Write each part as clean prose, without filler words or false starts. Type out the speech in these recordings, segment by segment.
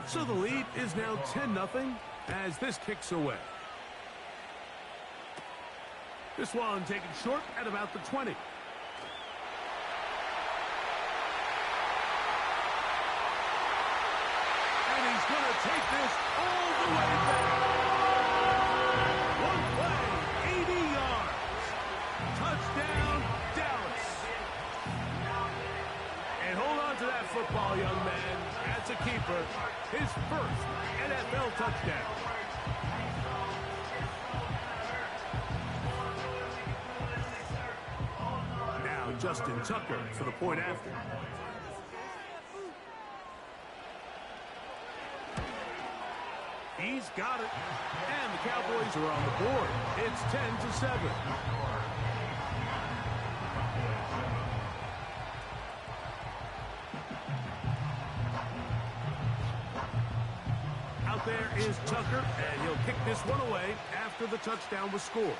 So the lead is now 10-0 as this kicks away. This one taken short at about the 20. And he's going to take this all the way back. One play, 80 yards. Touchdown, Dallas. And hold on to that football, young man. As a keeper, his first NFL touchdown. Now Justin Tucker for the point after. He's got it. And the Cowboys are on the board. It's 10-7. Out there is Tucker, and he'll kick this one away after the touchdown was scored.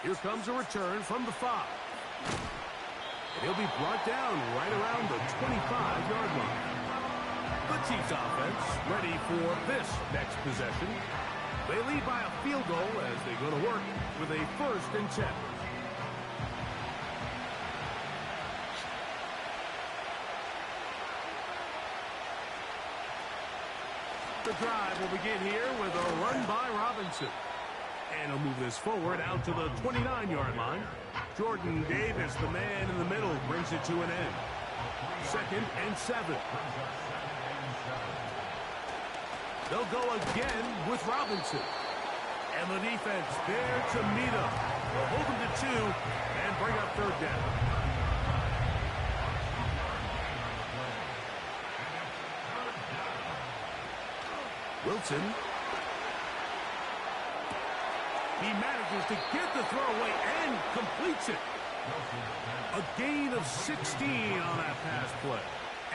Here comes a return from the 5. And he'll be brought down right around the 25-yard line. The Chiefs offense ready for this next possession. They lead by a field goal as they go to work with a 1st and 10. The drive will begin here with a run by Robinson. And he'll move this forward out to the 29-yard line. Jordan Davis, the man in the middle, brings it to an end. 2nd and 7. They'll go again with Robinson. And the defense there to meet him. They'll hold him to 2 and bring up 3rd down. Wilson. He manages to get the throw away and completes it. A gain of 16 on that pass play.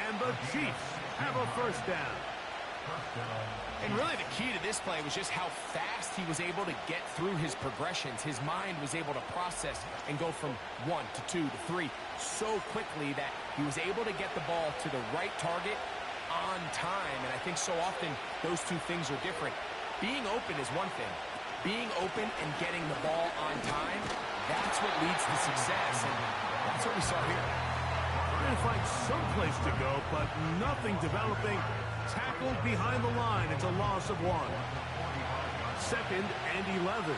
And the Chiefs have a 1st down. And really the key to this play was just how fast he was able to get through his progressions. His mind was able to process and go from 1 to 2 to 3 so quickly that he was able to get the ball to the right target on time. And I think so often those two things are different. Being open is one thing. Being open and getting the ball on time, that's what leads to success. And that's what we saw here. Trying to find some place to go, but nothing developing. Tackled behind the line. It's a loss of 1. 2nd and 11.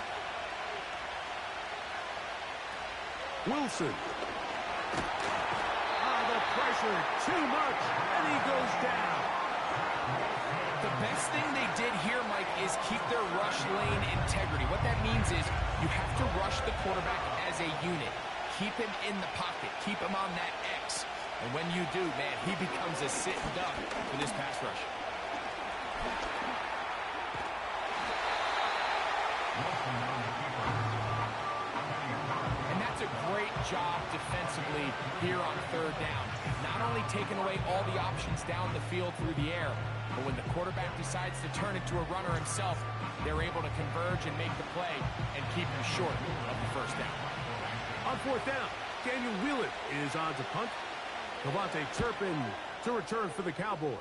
Wilson. The pressure, too much, and he goes down. The best thing they did here, Mike, is keep their rush lane integrity. What that means is you have to rush the quarterback as a unit. Keep him in the pocket. Keep him on that X. And when you do, man, he becomes a sitting duck for this pass rush. And that's a great job defensively here on 3rd down. Not only taking away all the options down the field through the air, but when the quarterback decides to turn it to a runner himself, they're able to converge and make the play and keep him short of the 1st down. On 4th down, Daniel Wheelan is on to punt. Devontae Turpin to return for the Cowboys.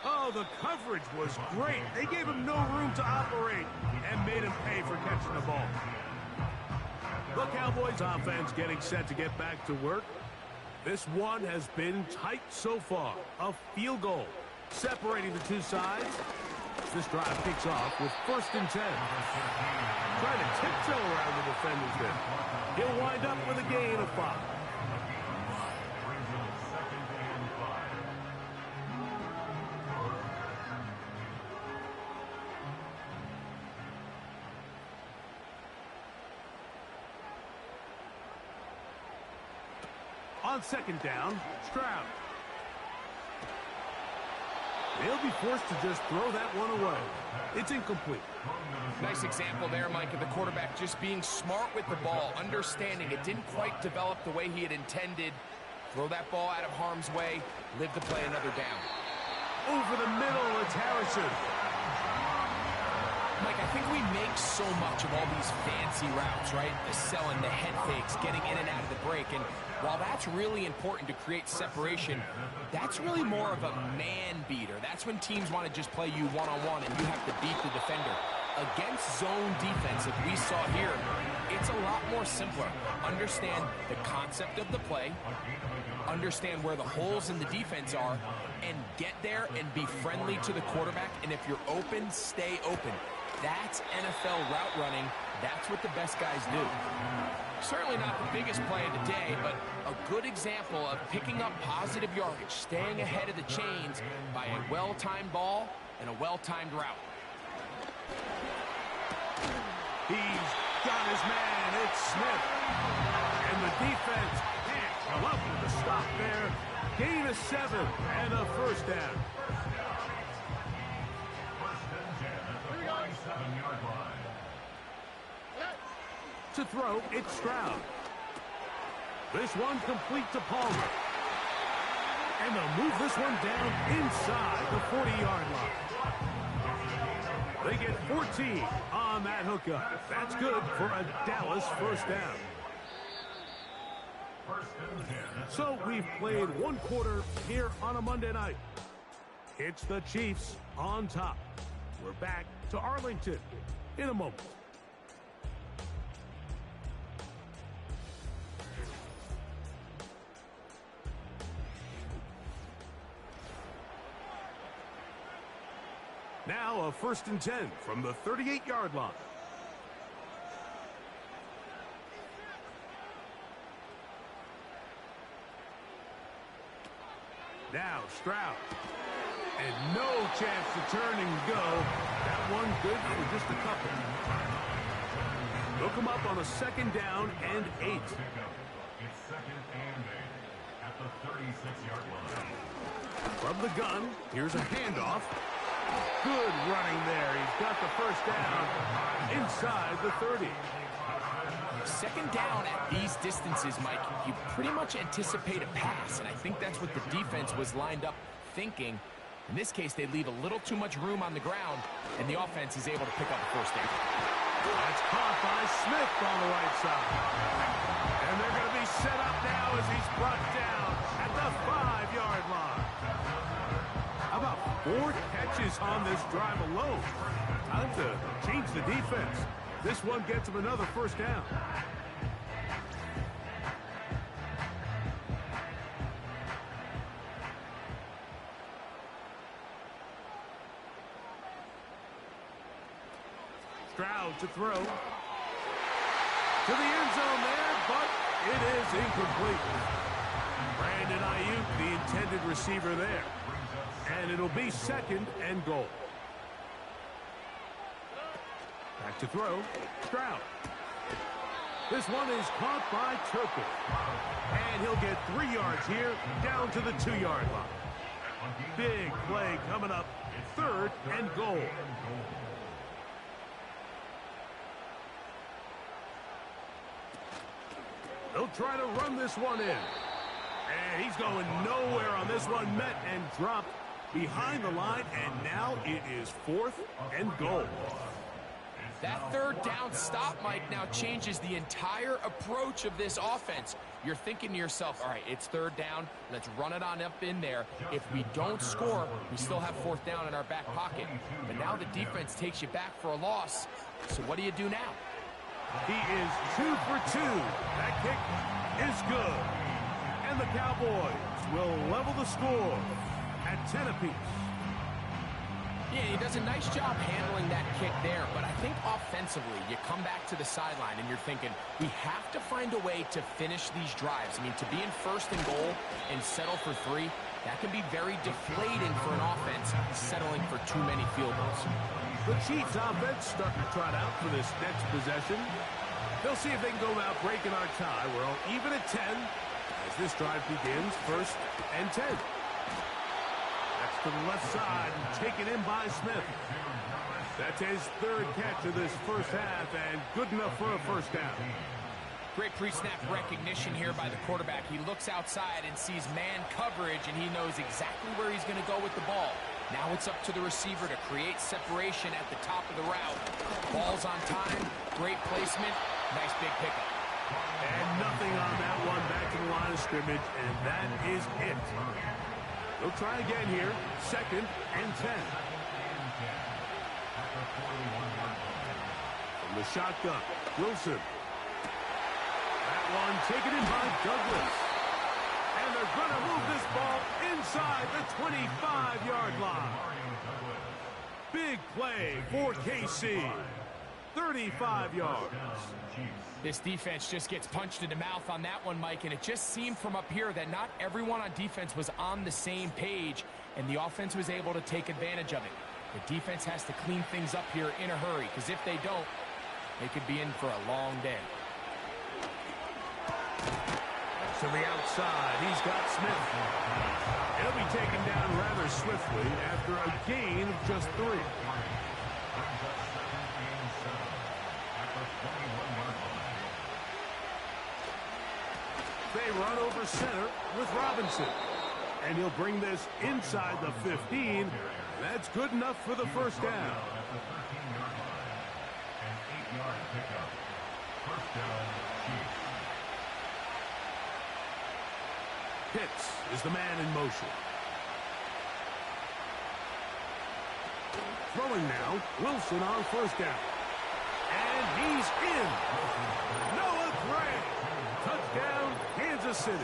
Oh, the coverage was great. They gave him no room to operate and made him pay for catching the ball. The Cowboys offense getting set to get back to work. This one has been tight so far. A field goal separating the two sides. This drive kicks off with 1st and 10. Trying to tiptoe around the defenders there. He'll wind up with a gain of 5. On 2nd down, Stroud. They'll be forced to just throw that one away. It's incomplete. Nice example there, Mike, of the quarterback just being smart with the ball, understanding it didn't quite develop the way he had intended. Throw that ball out of harm's way, live to play another down. Over the middle, it's Harrison. Mike, I think we make so much of all these fancy routes, right? The selling, the head fakes, getting in and out of the break. And while that's really important to create separation, that's really more of a man beater. That's when teams want to just play you one-on-one and you have to beat the defender. Against zone defense, like we saw here, it's a lot more simpler. Understand the concept of the play, understand where the holes in the defense are, and get there and be friendly to the quarterback. And if you're open, stay open. That's NFL route running. That's what the best guys do. Certainly not the biggest play of the day, but a good example of picking up positive yardage, staying ahead of the chains by a well-timed ball and a well-timed route. He's got his man. It's Smith. And the defense can't come up with a stop there. Gain of 7 and a first down. To throw, it's Stroud. This one complete to Palmer. And they'll move this one down inside the 40-yard line. They get 14 on that hookup. That's good for a Dallas first down. So we've played one quarter here on a Monday night. It's the Chiefs on top. We're back to Arlington in a moment. Now a 1st and 10 from the 38-yard line. Now Stroud. And no chance to turn and go. That one good for just a couple. They'll come up on a 2nd down and 8. It's 2nd and 8 at the 36-yard line. From the gun, here's a handoff. Good running there. He's got the first down inside the 30. 2nd down at these distances, Mike, you pretty much anticipate a pass, and I think that's what the defense was lined up thinking. In this case, they leave a little too much room on the ground, and the offense is able to pick up the first down. That's caught by Smith on the right side. And they're going to be set up now as he's brought down at the 5-yard line. How about 4 catches on this drive alone? Time to change the defense. This one gets him another first down. Stroud to throw. To the end zone there, but it is incomplete. Brandon Ayuk, the intended receiver there. And it'll be 2nd and goal. Back to throw. Stroud. This one is caught by Turpin. And he'll get 3 yards here, down to the 2-yard line. Big play coming up. 3rd and goal. They'll try to run this one in. And he's going nowhere on this one. Met and dropped behind the line. And now it is 4th and goal. That 3rd down stop, Mike, now changes the entire approach of this offense. You're thinking to yourself, all right, it's 3rd down. Let's run it on up in there. If we don't score, we still have 4th down in our back pocket. But now the defense takes you back for a loss. So what do you do now? He is 2 for 2. That kick is good. And the Cowboys will level the score at 10 apiece. Yeah, he does a nice job handling that kick there, but I think offensively, you come back to the sideline and you're thinking, we have to find a way to finish these drives. I mean, to be in 1st and goal and settle for 3, that can be very deflating for an offense settling for too many field goals. The Chiefs offense starting to trot out for this next possession. They'll see if they can go about breaking our tie. We're all even at 10 as this drive begins. 1st and 10. That's to the left side and taken in by Smith. That's his 3rd catch of this first half and good enough for a first down. Great pre-snap recognition here by the quarterback. He looks outside and sees man coverage, and he knows exactly where he's going to go with the ball. Now it's up to the receiver to create separation at the top of the route. Ball's on time, great placement, nice big pickup. And nothing on that one, back to the line of scrimmage, and that is it. They'll try again here, 2nd and 10. From the shotgun, Wilson. That one taken in by Douglas. And they're going to move this ball inside the 25-yard line. Big play for KC. 35 yards. This defense just gets punched in the mouth on that one, Mike, and it just seemed from up here that not everyone on defense was on the same page, and the offense was able to take advantage of it. The defense has to clean things up here in a hurry, because if they don't, they could be in for a long day. To the outside, he's got Smith. He'll be taken down rather swiftly after a gain of just 3. They run over center with Robinson. And he'll bring this inside the 15. That's good enough for the first down. Pitts is the man in motion. Throwing now, Wilson on first down. And he's in. Noah Gray. Touchdown, Kansas City.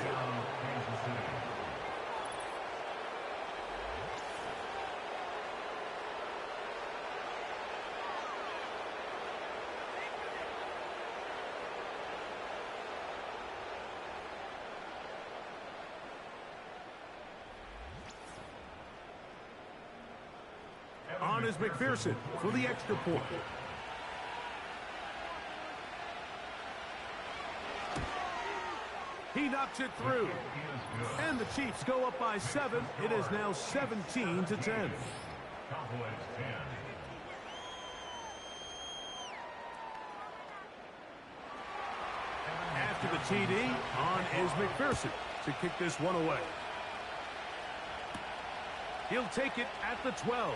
On is McPherson for the extra point. He knocks it through. And the Chiefs go up by 7. It is now 17-10. After the TD, on is McPherson to kick this one away. He'll take it at the 12.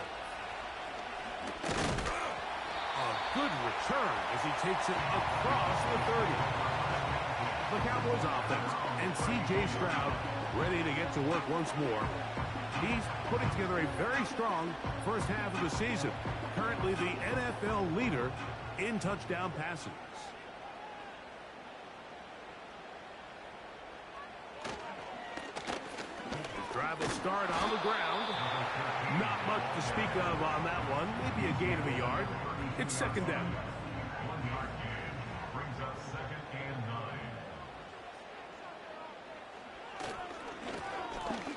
A good return as he takes it across the 30. The Cowboys offense and C.J. Stroud ready to get to work once more. He's putting together a very strong first half of the season. Currently the NFL leader in touchdown passes. Drive will start on the ground. Not much to speak of on that one. Maybe a gain of a yard. It's second down. 1 yard gain brings up 2nd and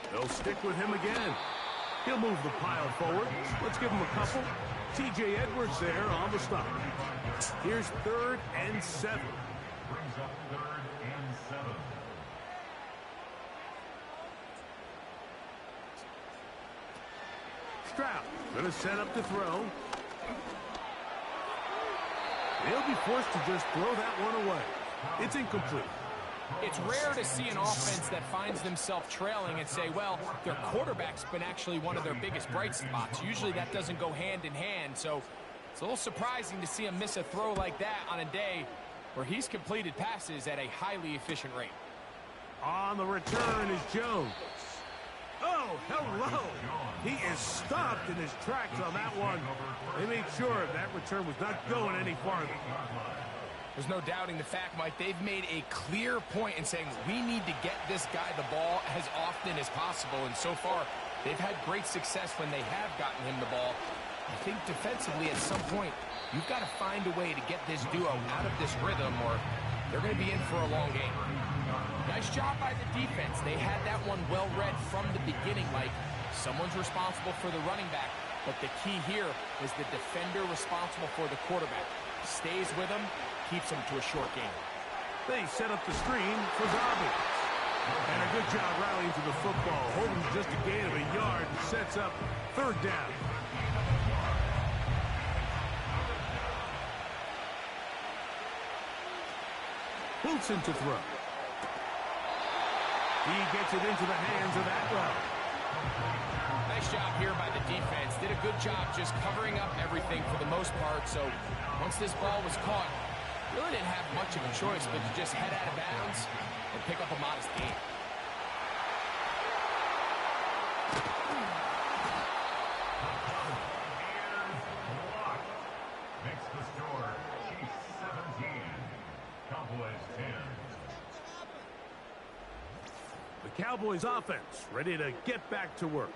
9. They'll stick with him again. He'll move the pile forward. Let's give him a couple. T.J. Edwards there on the stop. Here's 3rd and 7. Brings up 3rd and 7. Stroud going to set up to throw. They'll be forced to just throw that one away. It's incomplete. It's rare to see an offense that finds themselves trailing and say, well, their quarterback's been actually one of their biggest bright spots. Usually that doesn't go hand in hand, so it's a little surprising to see him miss a throw like that on a day where he's completed passes at a highly efficient rate. On the return is Jones. Oh, hello. He is stopped in his tracks on that one. They made sure that return was not going any farther. There's no doubting the fact, Mike, they've made a clear point in saying we need to get this guy the ball as often as possible. And so far, they've had great success when they have gotten him the ball. I think defensively at some point, you've got to find a way to get this duo out of this rhythm or they're going to be in for a long game. Nice job by the defense. They had that one well read from the beginning, Mike. Someone's responsible for the running back, but the key here is the defender responsible for the quarterback. Stays with him, keeps him to a short game. They set up the screen for Zombie. And a good job rallying to the football. Holding just a gain of a yard. Sets up 3rd down. Wilson to throw. He gets it into the hands of Atwell. Nice job here by the defense. Did a good job just covering up everything for the most part. So once this ball was caught, really didn't have much of a choice but to just head out of bounds and pick up a modest gain. Makes the score Chiefs 17, Cowboys 10. The Cowboys offense ready to get back to work.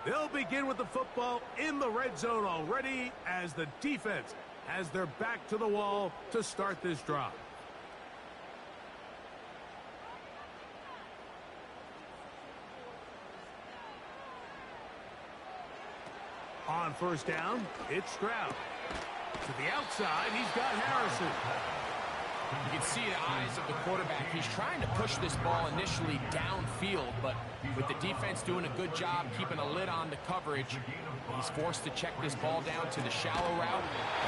They'll begin with the football in the red zone already as the defense has their back to the wall to start this drive. On first down, it's Stroud. To the outside, he's got Harrison. You can see the eyes of the quarterback. He's trying to push this ball initially downfield, but with the defense doing a good job keeping a lid on the coverage, he's forced to check this ball down to the shallow route.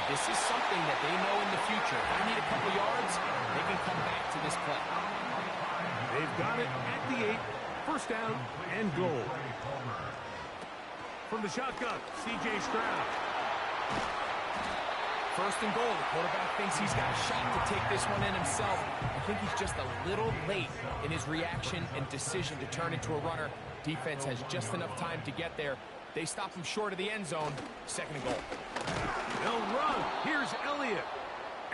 This is something that they know in the future. If they need a couple yards, they can come back to this play. They've got it at the 8. First down and goal. From the shotgun, C.J. Stroud. First and goal. The quarterback thinks he's got a shot to take this one in himself. I think he's just a little late in his reaction and decision to turn into a runner. Defense has just enough time to get there. They stop him short of the end zone. Second and goal. They'll run. Here's Elliott.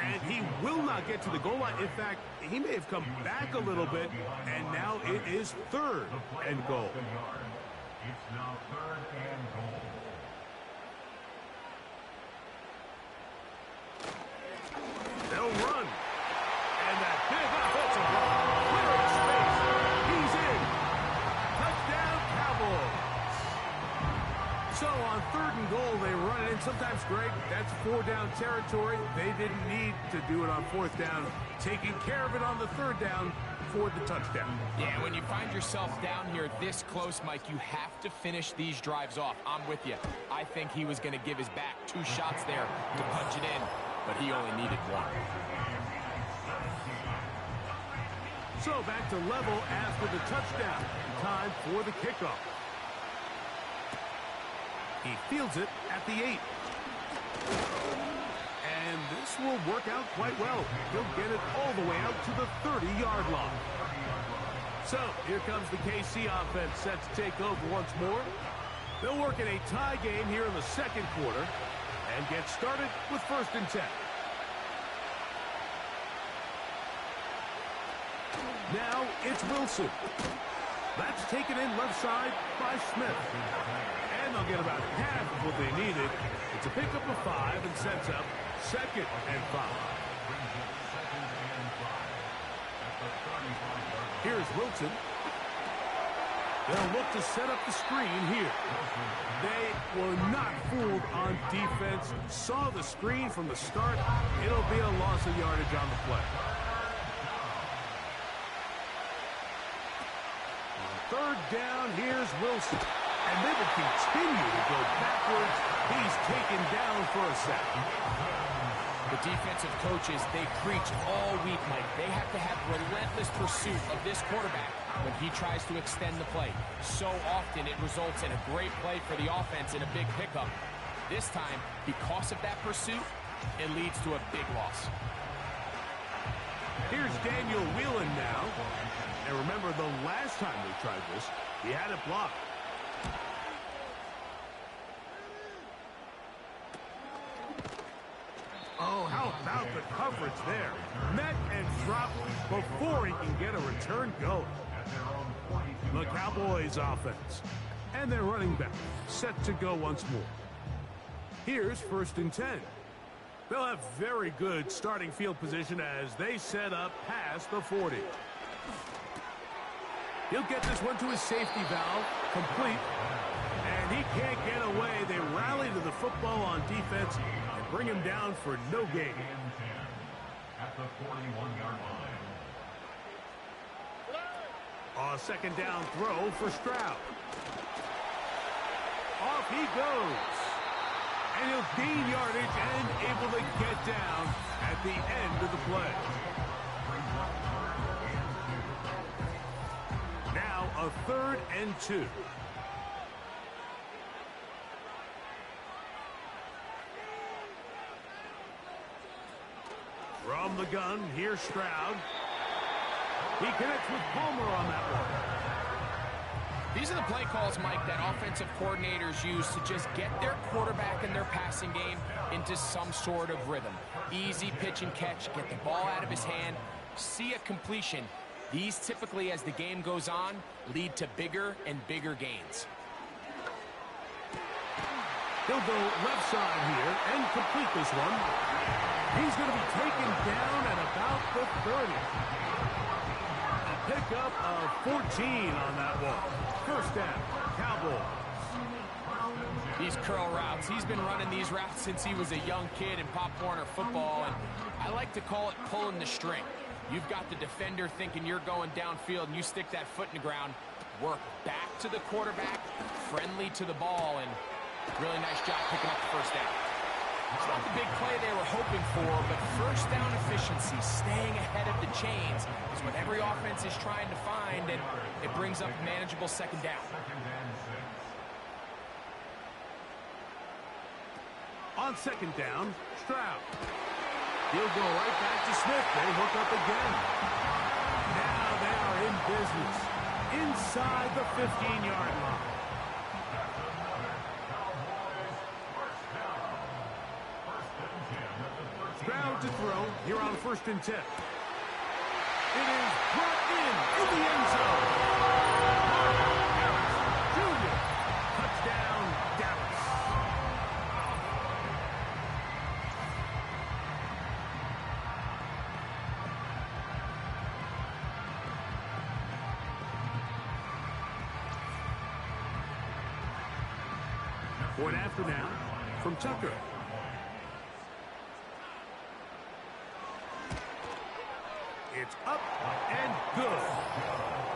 And he will not get to the goal line. In fact, he may have come back a little bit, and now it is third and goal. It's now third and goal. They'll run. And that big offensive run. Clearing space. He's in. Touchdown, Cowboys. So on third and goal, they run it in. Sometimes, Greg, that's 4-down territory. They didn't need to do it on fourth down. Taking care of it on the third down for the touchdown. Yeah, when you find yourself down here this close, Mike, you have to finish these drives off. I'm with you. I think he was going to give his back 2 shots there to punch it in, but he only needed 1. So back to level after the touchdown. Time for the kickoff. He fields it at the 8. And this will work out quite well. He'll get it all the way out to the 30-yard line. So here comes the KC offense set to take over once more. They'll work in a tie game here in the second quarter and get started with first and 10. Now it's Wilson. That's taken in left side by Smith. And they'll get about half of what they needed. It's a pickup of 5 and sets up second and 5. Here's Wilson. They'll look to set up the screen here. They were not fooled on defense. Saw the screen from the start. It'll be a loss of yardage on the play. Third down, here's Wilson. And they will continue to go backwards. He's taken down for a sack. The defensive coaches, they preach all week, Mike. They have to have relentless pursuit of this quarterback when he tries to extend the play. So often it results in a great play for the offense and a big pickup. This time, because of that pursuit, it leads to a big loss. Here's Daniel Whelan now. And remember, the last time they tried this, he had it blocked. Oh, how about the coverage there? Met and dropped before he can get a return going. The Cowboys offense. And their running back set to go once more. Here's first and 10. They'll have very good starting field position as they set up past the 40. He'll get this one to his safety valve, complete. And he can't get away. They rally to the football on defense and bring him down for no gain. At the 41-yard line. A second down throw for Stroud. Off he goes. And he'll gain yardage and able to get down at the end of the play. Now a third and 2. gun, here's Stroud. He connects with Palmer on that one. These are the play calls, Mike, that offensive coordinators use to just get their quarterback and their passing game into some sort of rhythm. Easy pitch and catch, get the ball out of his hand, see a completion. These typically, as the game goes on, lead to bigger and bigger gains. He'll go left side here and complete this one. He's going to be taken down at about the 30. A pickup of 14 on that one. First down, Cowboys. These curl routes, he's been running these routes since he was a young kid in Pop Warner football, and I like to call it pulling the string. You've got the defender thinking you're going downfield, and you stick that foot in the ground, work back to the quarterback, friendly to the ball, and really nice job picking up the first down. It's not the big play they were hoping for, but first down efficiency, staying ahead of the chains, is what every offense is trying to find, and it brings up a manageable second down. On second down, Stroud. He'll go right back to Smith. They hook up again. Now they are in business inside the 15-yard line. Stroud to throw here on 1st and 10. It is brought in the end zone. Junior. Touchdown, Dallas. Point after now from Tucker. It's up and good.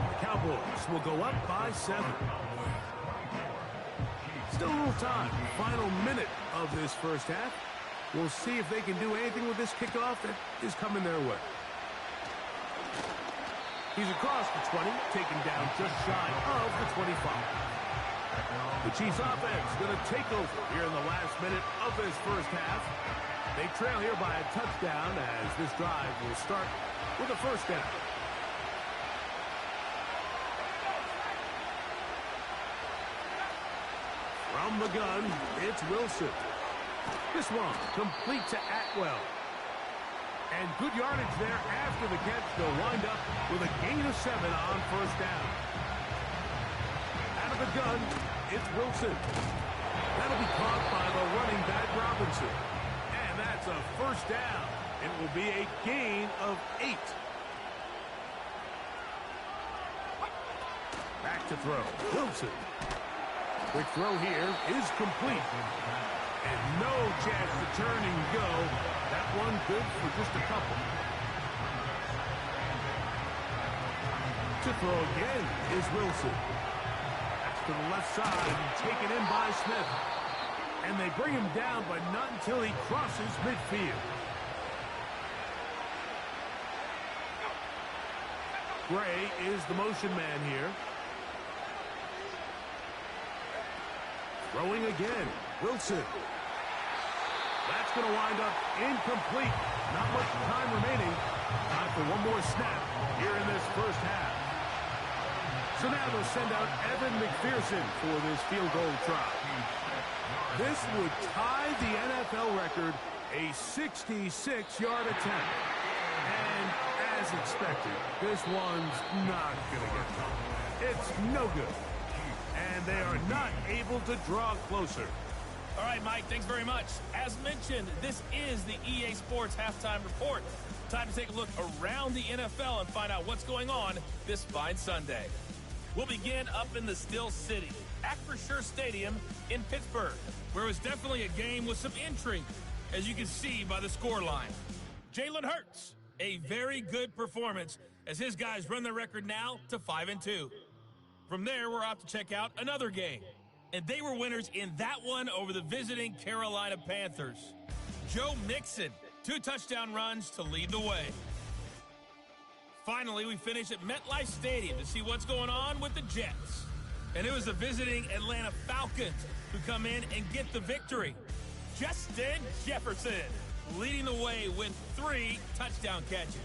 The Cowboys will go up by 7. Still a little time. Final minute of this first half. We'll see if they can do anything with this kickoff that is coming their way. He's across the 20, taken down just shy of the 25. The Chiefs offense going to take over here in the last minute of this first half. They trail here by a touchdown as this drive will start with a first down. From the gun, it's Wilson. This one complete to Atwell. And good yardage there after the catch. They'll wind up with a gain of 7 on first down. Out of the gun, it's Wilson. That'll be caught by the running back Robinson. And that's a first down. It will be a gain of 8. Back to throw. Wilson. Quick throw here is complete. And no chance to turn and go. That one good for just a couple. To throw again is Wilson. That's to the left side and taken in by Smith. And they bring him down, but not until he crosses midfield. Gray is the motion man here. Throwing again. Wilson. That's going to wind up incomplete. Not much time remaining. Time for one more snap here in this first half. So now they'll send out Evan McPherson for this field goal try. This would tie the NFL record, a 66-yard attempt. And as expected, this one's not going to get done. It's no good. And they are not able to draw closer. All right, Mike, thanks very much. As mentioned, this is the EA Sports Halftime Report. Time to take a look around the NFL and find out what's going on this fine Sunday. We'll begin up in the Still City, Acrisure Stadium in Pittsburgh, where it was definitely a game with some intrigue, as you can see by the scoreline. Jalen Hurts, a very good performance as his guys run their record now to 5-2. From there, we're off to check out another game. And they were winners in that one over the visiting Carolina Panthers. Joe Mixon, 2 touchdown runs to lead the way. Finally, we finish at MetLife Stadium to see what's going on with the Jets. And it was the visiting Atlanta Falcons who come in and get the victory. Justin Jefferson, leading the way with 3 touchdown catches.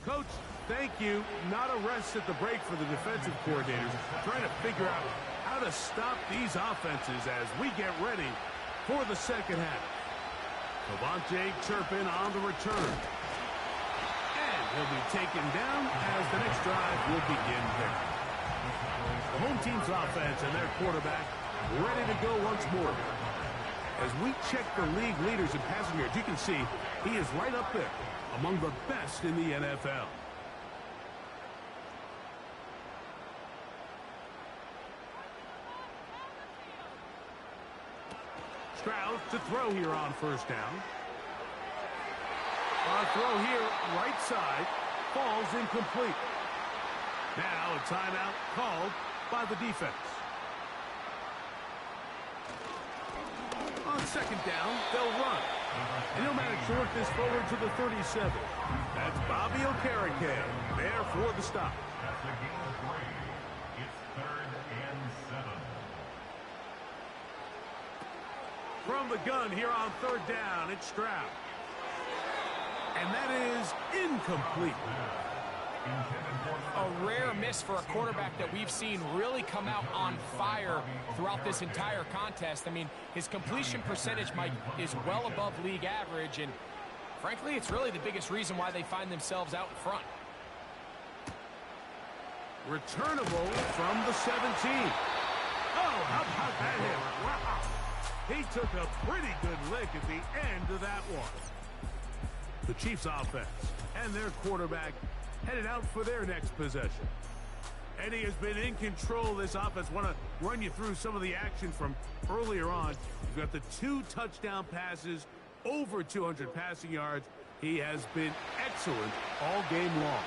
Coach, thank you. Not a rest at the break for the defensive coordinators, trying to figure out how to stop these offenses as we get ready for the second half. Devontae Turpin on the return. And he'll be taken down as the next drive will begin there. The home team's offense and their quarterback ready to go once more. As we check the league leaders in passing yards, you can see he is right up there among the best in the NFL. Stroud to throw here on first down. On a throw here, right side, falls incomplete. Now a timeout called by the defense. On second down, they'll run. And he'll manage to work this forward to the 37. That's Bobby Okereke there for the stop. That's a gain of 3. It's 3rd and 7. From the gun here on third down, it's Stroud. And that is incomplete. A rare miss for a quarterback that we've seen really come out on fire throughout this entire contest. I mean, his completion percentage, Mike, is well above league average, and frankly, it's really the biggest reason why they find themselves out in front. Returnable from the 17. Oh, how about that hit? Wow. He took a pretty good lick at the end of that one. The Chiefs offense and their quarterback headed out for their next possession. And he has been in control of this offense. Want to run you through some of the action from earlier on. You've got the 2 touchdown passes, over 200 passing yards. He has been excellent all game long.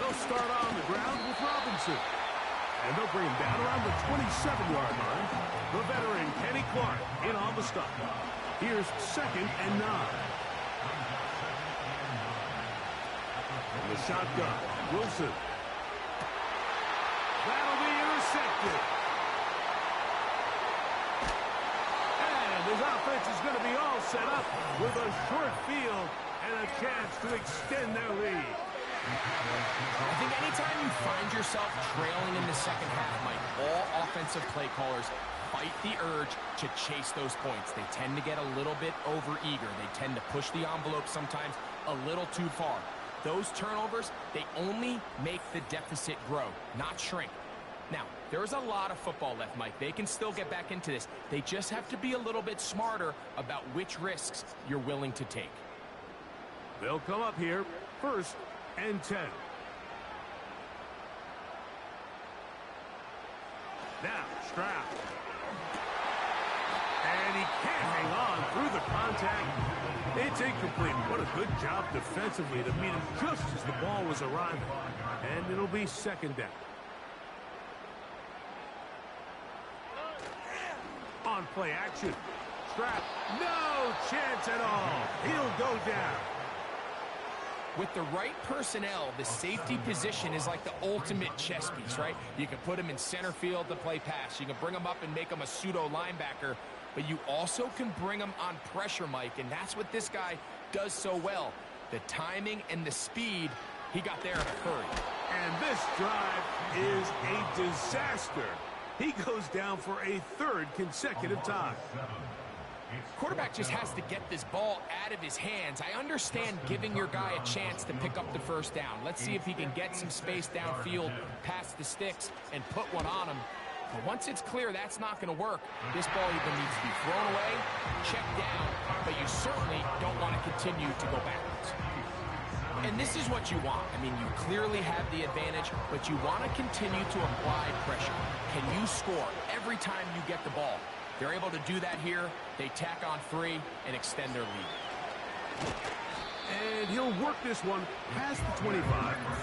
They'll start on the ground with Robinson. And they'll bring him down around the 27-yard line. The veteran, Kenny Clark, in on the stop. Here's 2nd and 9. From the shotgun, Wilson. That'll be intercepted. And his offense is going to be all set up with a short field and a chance to extend their lead. I think anytime you find yourself trailing in the second half, Mike, all offensive play callers fight the urge to chase those points. They tend to get a little bit overeager. They tend to push the envelope sometimes a little too far. Those turnovers, they only make the deficit grow, not shrink. Now, there's a lot of football left, Mike. They can still get back into this. They just have to be a little bit smarter about which risks you're willing to take. They'll come up here, 1st and 10. Now, Stroud. And he can't hang on through the contact. It's incomplete. What a good job defensively to meet him just as the ball was arriving. And it'll be 2nd down. On play action. Stroud, no chance at all. He'll go down. With the right personnel, the safety position is like the ultimate chess piece, right? You can put him in center field to play pass. You can bring him up and make him a pseudo linebacker, but you also can bring him on pressure, Mike, and that's what this guy does so well. The timing and the speed, he got there in a hurry. And this drive is a disaster. He goes down for a 3rd consecutive time. Quarterback just has to get this ball out of his hands. I understand giving your guy a chance to pick up the 1st down. Let's see if he can get some space downfield, past the sticks, and put one on him. But once it's clear that's not going to work, this ball either needs to be thrown away, checked down, but you certainly don't want to continue to go backwards. And this is what you want. I mean, you clearly have the advantage, but you want to continue to apply pressure. Can you score every time you get the ball? They're able to do that here. They tack on 3 and extend their lead. And he'll work this one past the 25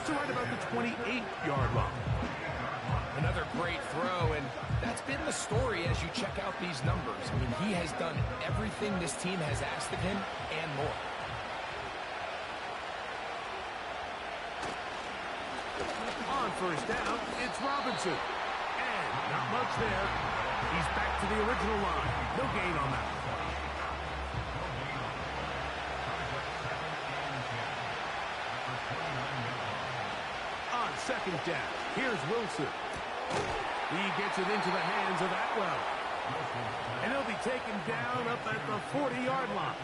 to right about the 28-yard line. Another great throw, and That's been the story as you check out these numbers. I mean, he has done everything this team has asked of him and more. On first down, it's Robinson. And not much there. He's back to the original line. No gain on that. On second down, here's Wilson. He gets it into the hands of Atwell. And he'll be taken down up at the 40-yard line.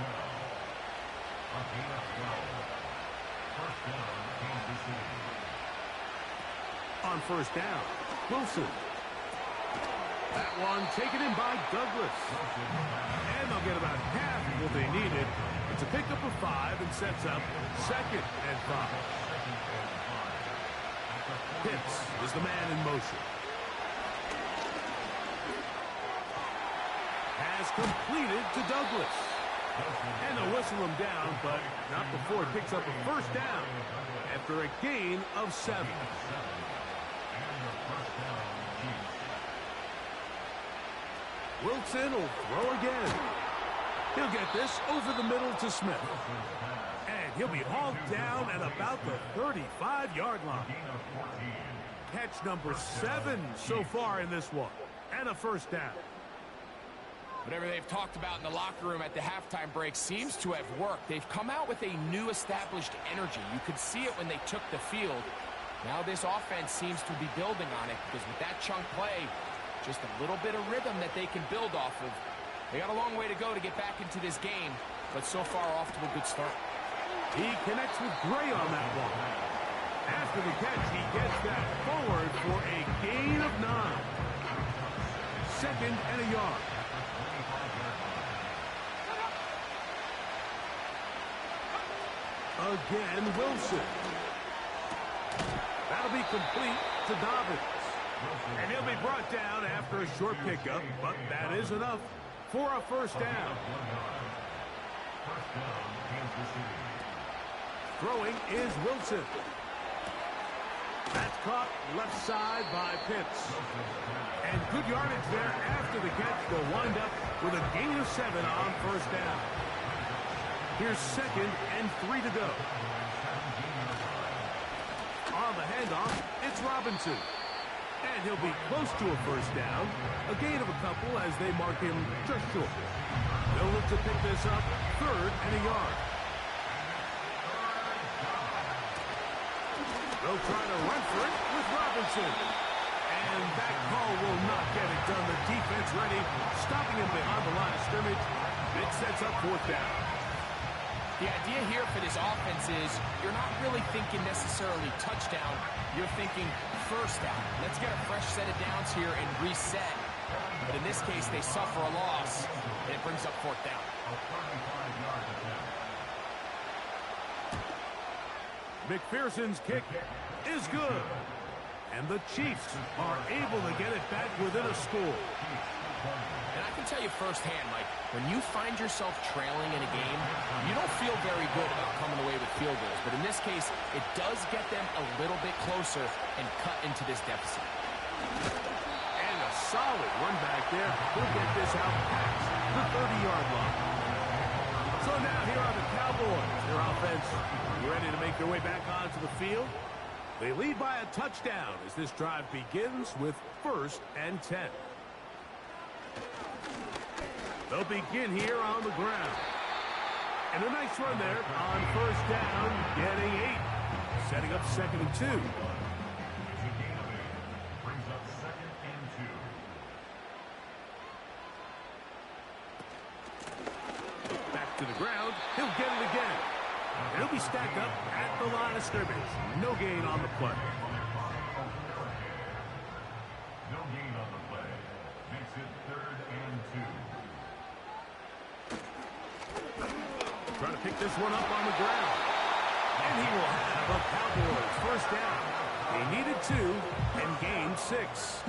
On first down, Wilson. That one taken in by Douglas. And they'll get about half of what they needed. It's a pickup of 5 and sets up 2nd and 5. Pitts is the man in motion. Has completed to Douglas. And they'll whistle him down, but not before he picks up a first down after a gain of 7. Wilson will throw again. He'll get this over the middle to Smith. And he'll be hauled down at about the 35-yard line. Catch number 7 so far in this one. And a first down. Whatever they've talked about in the locker room at the halftime break seems to have worked. They've come out with a new established energy. You could see it when they took the field. Now this offense seems to be building on it because with that chunk play, just a little bit of rhythm that they can build off of. They got a long way to go to get back into this game, but so far off to a good start. He connects with Gray on that one. After the catch, he gets that forward for a gain of 9. 2nd and a yard. Again, Wilson. That'll be complete to Dobbins. And he'll be brought down after a short pickup, but that is enough for a first down. Throwing is Wilson. That's caught left side by Pitts. And good yardage there after the catch. They'll wind up with a gain of 7 on first down. Here's 2nd and 3 to go. On the handoff, it's Robinson. And he'll be close to a first down. A gain of a couple as they mark him just short. They'll look to pick this up 3rd and a yard. They'll try to run for it with Robinson. And that call will not get it done. The defense ready, stopping him behind the line of scrimmage. It sets up 4th down. The idea here for this offense is you're not really thinking necessarily touchdown. You're thinking first down. Let's get a fresh set of downs here and reset. But in this case, they suffer a loss, and it brings up 4th down. McPherson's kick is good. And the Chiefs are able to get it back within a score. And I can tell you firsthand, Mike, when you find yourself trailing in a game, you don't feel very good about coming away with field goals. But in this case, it does get them a little bit closer and cut into this deficit. And a solid run back there. He'll get this out past the 30-yard line. So now here are the Cowboys. Their offense ready to make their way back onto the field. They lead by a touchdown as this drive begins with 1st and 10. They'll begin here on the ground. And a nice run there on first down, getting 8. Setting up 2nd and 2. Brings up 2nd and 2. Back to the ground. He'll get it again. And he'll be stacked up at the line of scrimmage. No gain on the play. No gain on the play. Makes it 3rd and 2. Trying to pick this one up on the ground. And he will have a Cowboys first down. They needed 2 and gained 6.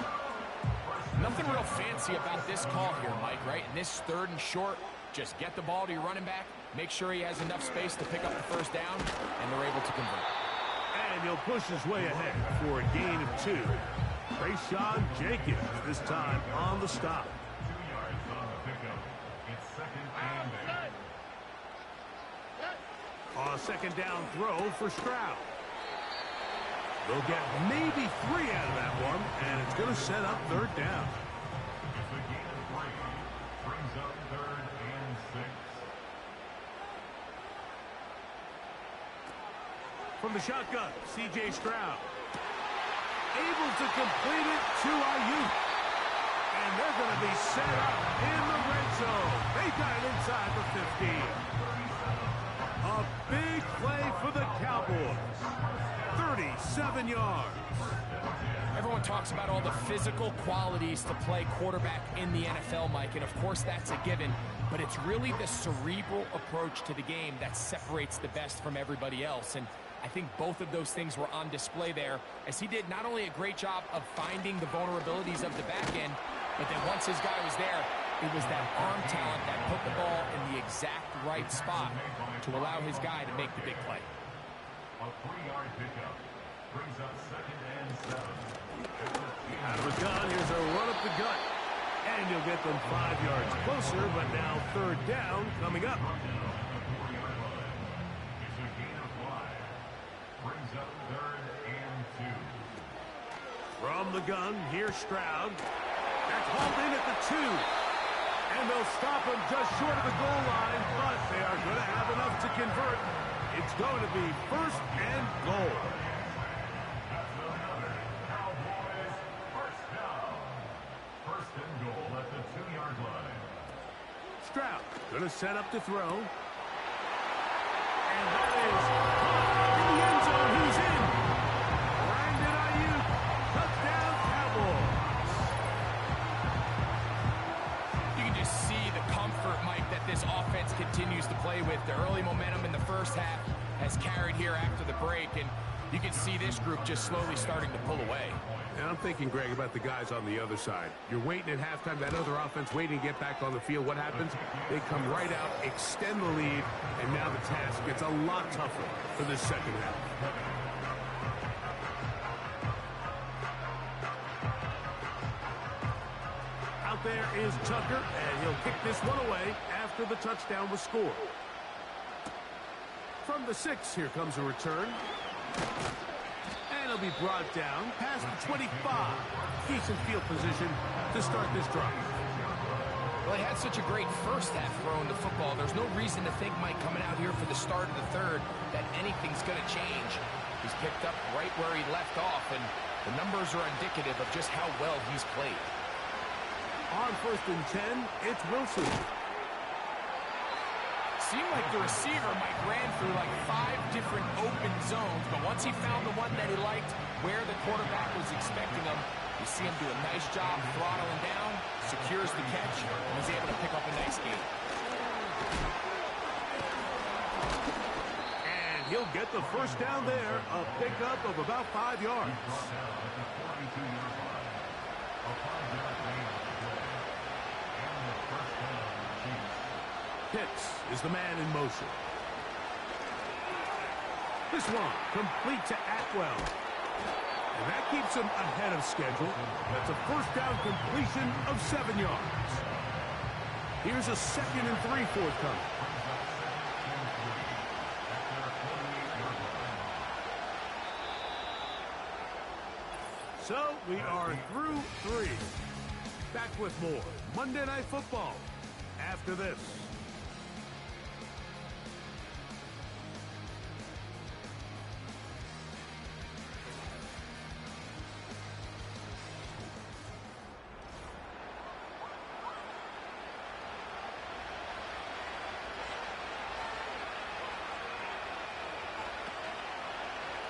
Nothing real fancy about this call here, Mike, right? In this 3rd and short, just get the ball to your running back, make sure he has enough space to pick up the first down, and they're able to convert. And he'll push his way ahead for a gain of 2. Rayshawn Jenkins this time on the stop. 2 yards on the pickup. It's second and 8. A second down throw for Stroud. They'll get maybe 3 out of that one, and it's going to set up third down. It's a gain of 3. Brings up third and 6. From the shotgun, C.J. Stroud. Able to complete it to Ayuk. And they're going to be set up in the red zone. They got it inside the 15. A big play for the Cowboys. 37 yards. Everyone talks about all the physical qualities to play quarterback in the NFL, Mike, and of course that's a given, but it's really the cerebral approach to the game that separates the best from everybody else, and I think both of those things were on display there, as he did not only a great job of finding the vulnerabilities of the back end, but then once his guy was there, it was that arm talent that put the ball in the exact right spot to allow his guy to make the big play. A 3-yard pickup. Brings up second and 7. Out of the gun, here's a run up the gut. And you'll get them 5 yards closer, but now third down coming up. It's a gain of 5. Brings up third and 2. From the gun, here's Stroud. That's hauled in at the 2. And they'll stop him just short of the goal line, but they are going to have enough to convert. It's going to be first and goal. That's another Cowboys first down. First and goal at the 2-yard line. Stroud going to set up to throw. And that is in the end zone. He's in. Brandon Ayuk, touchdown Cowboys. You can just see the comfort, Mike, that this offense continues to play with. The early momentum in the first half has carried here after the break, and you can see this group just slowly starting to pull away. And I'm thinking, Greg, about the guys on the other side. You're waiting at halftime, that other offense waiting to get back on the field. What happens? They come right out, extend the lead, and now the task gets a lot tougher for this second half. Out there is Tucker, and he'll kick this one away after the touchdown was scored. From the 6, here comes a return. And he'll be brought down past the 25. Decent field position to start this drive. Well, he had such a great first half throwing the football. There's no reason to think, Mike, coming out here for the start of the third, that anything's going to change. He's picked up right where he left off, and the numbers are indicative of just how well he's played. On first and 10, it's Wilson. Seemed like the receiver, Mike, ran through like 5 different open zones, but once he found the one that he liked, where the quarterback was expecting him, you see him do a nice job throttling down, secures the catch, and is able to pick up a nice gain. And he'll get the first down there, a pickup of about 5 yards. Pitts is the man in motion. This one complete to Atwell. And that keeps him ahead of schedule. That's a first down completion of 7 yards. Here's a second and 3 forthcoming. So we are through 3. Back with more Monday Night Football after this.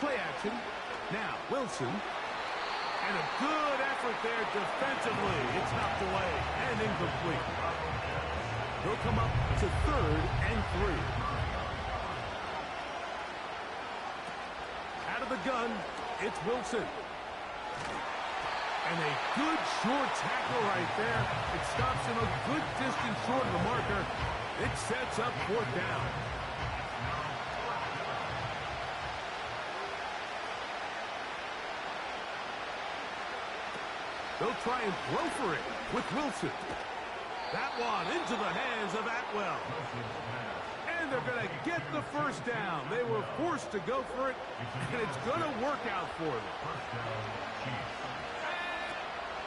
Play action. Now Wilson. And a good effort there defensively. It's knocked away and incomplete. He'll come up to third and 3. Out of the gun, it's Wilson. And a good short tackle right there. It stops him a good distance short of the marker. It sets up fourth down. They'll try and throw for it with Wilson. That one into the hands of Atwell. And they're going to get the first down. They were forced to go for it, and it's going to work out for them.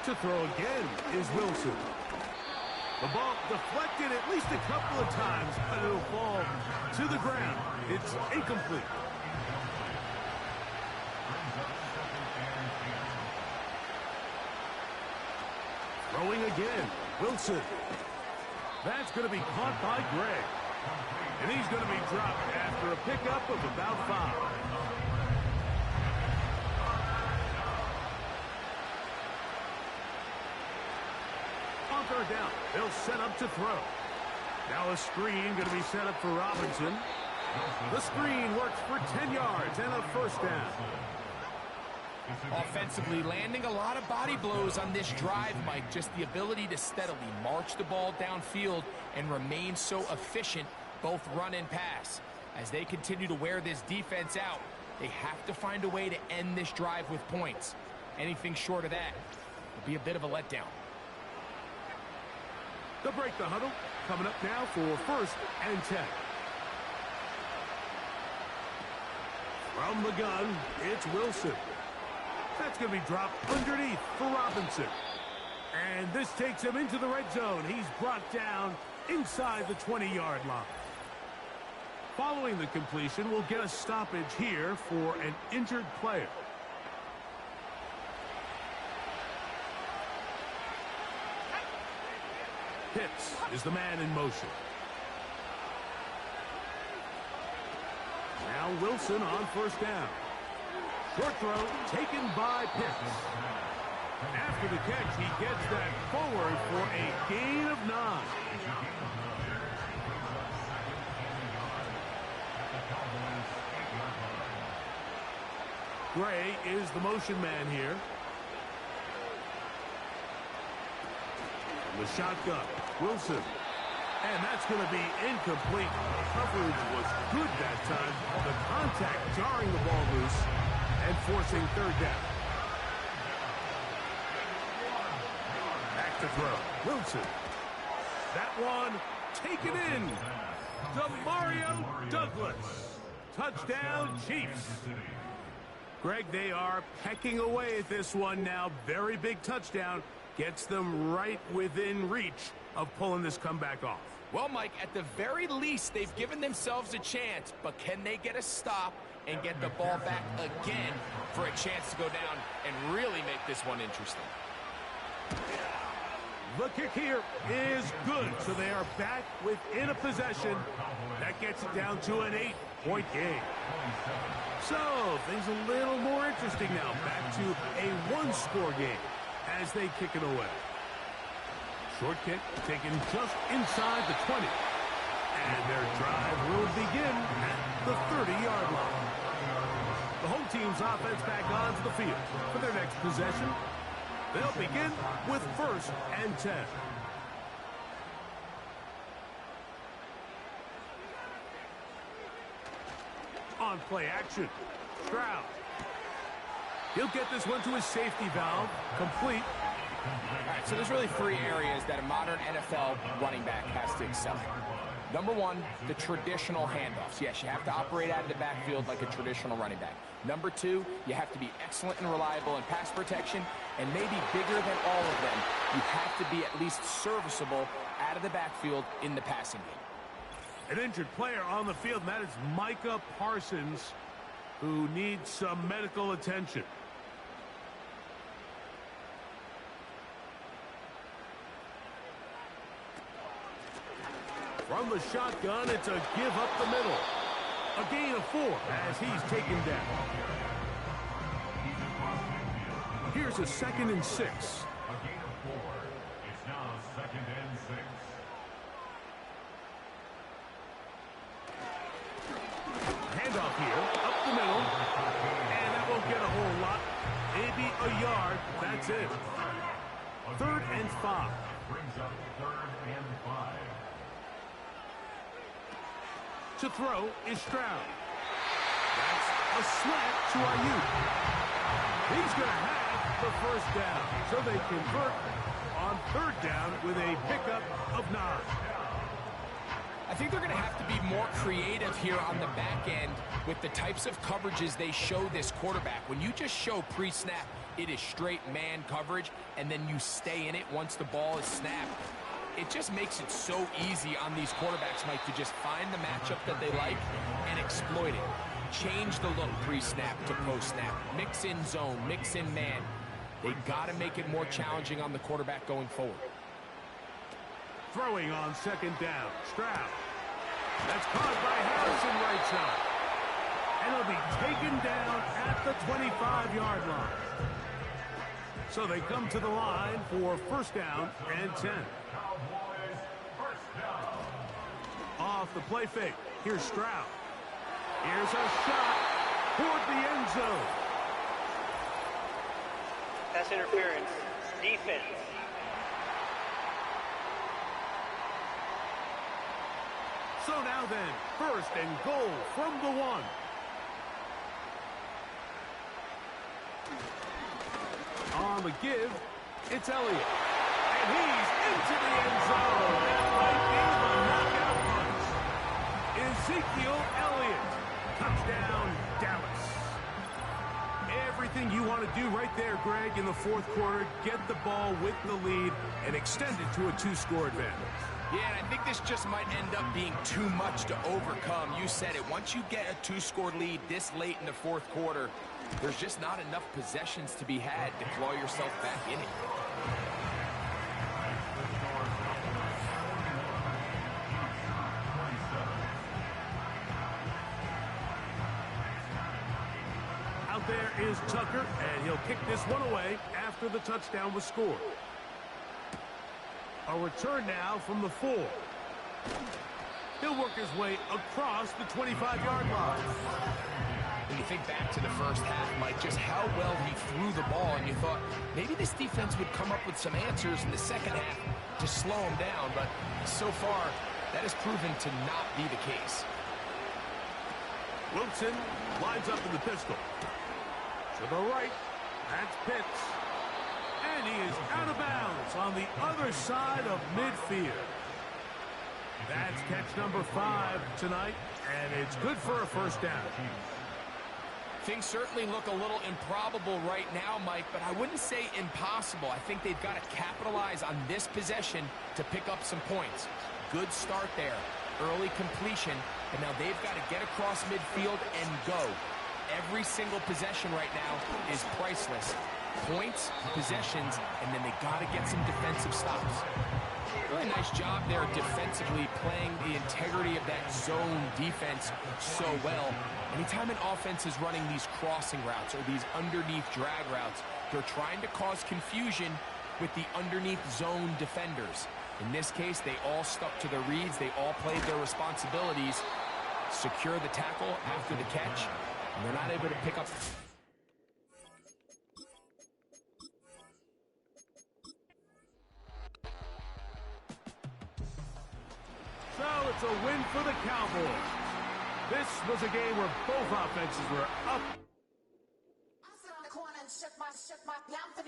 To throw again is Wilson. The ball deflected at least a couple of times, but it'll fall to the ground. It's incomplete. Throwing again, Wilson. That's going to be caught by Gray. And he's going to be dropped after a pickup of about 5. On third down, they'll set up to throw. Now a screen going to be set up for Robinson. The screen works for 10 yards and a first down. Offensively, landing a lot of body blows on this drive, Mike. Just the ability to steadily march the ball downfield and remain so efficient, both run and pass. As they continue to wear this defense out, they have to find a way to end this drive with points. Anything short of that will be a bit of a letdown. They'll break the huddle. Coming up now for first and 10. From the gun, it's Wilson. That's going to be dropped underneath for Robinson. And this takes him into the red zone. He's brought down inside the 20-yard line. Following the completion, we'll get a stoppage here for an injured player. Pitts is the man in motion. Now Wilson on first down. Short throw taken by Pitts. After the catch, he gets that forward for a gain of 9. Gray is the motion man here. From the shotgun, Wilson. And that's going to be incomplete. Coverage was good that time. The contact jarring the ball loose and forcing third down. Back to throw. Wilson. That one taken in. Demario Douglas. Touchdown, Chiefs. Greg, they are pecking away at this one now. Very big touchdown. Gets them right within reach of pulling this comeback off. Well, Mike, at the very least, they've given themselves a chance, but can they get a stop and get the ball back again for a chance to go down and really make this one interesting? The kick here is good, so they are back within a possession. That gets it down to an 8-point game. So, things a little more interesting now. Back to a one-score game as they kick it away. Short kick taken just inside the 20. And their drive will begin at the 30-yard line. The home team's offense back onto the field for their next possession. They'll begin with first and 10. On play action, Stroud. He'll get this one to his safety valve, complete. All right, so there's really 3 areas that a modern NFL running back has to excel in. Number 1, the traditional handoffs. Yes, you have to operate out of the backfield like a traditional running back. Number 2, you have to be excellent and reliable in pass protection, and maybe bigger than all of them, you have to be at least serviceable out of the backfield in the passing game. An injured player on the field, and that is Micah Parsons, who needs some medical attention. From the shotgun, it's a give up the middle. A gain of 4 as he's taken down. Here's a 2nd and 6. A gain of 4. It's now 2nd and 6. Handoff here, up the middle. And that won't get a whole lot. Maybe a yard. That's it. 3rd and 5. Brings up 3rd and 5. To throw is Stroud. That's a slant to Ayuk. He's going to have the first down, so they convert on third down with a pickup of 9. I think they're going to have to be more creative here on the back end with the types of coverages they show this quarterback. When you just show pre-snap, it is straight man coverage, and then you stay in it once the ball is snapped. It just makes it so easy on these quarterbacks, Mike, to just find the matchup that they like and exploit it. Change the look pre-snap to post-snap. Mix in zone, mix in man. They got to make it more challenging on the quarterback going forward. Throwing on second down. Stroud. That's caught by Harrison right side. And he'll be taken down at the 25-yard line. So they come to the line for first down and 10. Off the play fake. Here's Stroud. Here's a shot toward the end zone. Pass interference. Defense. So now then, first and goal from the 1. On the give, it's Elliott. And he's into the end zone. That might be the knockout punch. Ezekiel Elliott. Touchdown, Dallas. Everything you want to do right there, Greg, in the fourth quarter. Get the ball with the lead and extend it to a 2-score advantage. Yeah, and I think this just might end up being too much to overcome. You said it. Once you get a 2-score lead this late in the fourth quarter, there's just not enough possessions to be had to claw yourself back in it. Out there is Tucker, and he'll kick this one away after the touchdown was scored. A return now from the 4. He'll work his way across the 25-yard line. When you think back to the first half, Mike, just how well he threw the ball, and you thought maybe this defense would come up with some answers in the second half to slow him down, but so far, that has proven to not be the case. Wilson lines up in the pistol. To the right, that's Pitts. And he is out of bounds on the other side of midfield. That's catch number 5 tonight, and it's good for a first down. Things certainly look a little improbable right now, Mike, but I wouldn't say impossible. I think they've got to capitalize on this possession to pick up some points. Good start there. Early completion, but now they've got to get across midfield and go. Every single possession right now is priceless. Points, possessions, and then they got to get some defensive stops. Really nice job there defensively, playing the integrity of that zone defense so well. Anytime an offense is running these crossing routes or these underneath drag routes, they're trying to cause confusion with the underneath zone defenders. In this case, they all stuck to their reads. They all played their responsibilities. Secure the tackle after the catch, and they're not able to pick up. So it's a win for the Cowboys. This was a game where both offenses were up.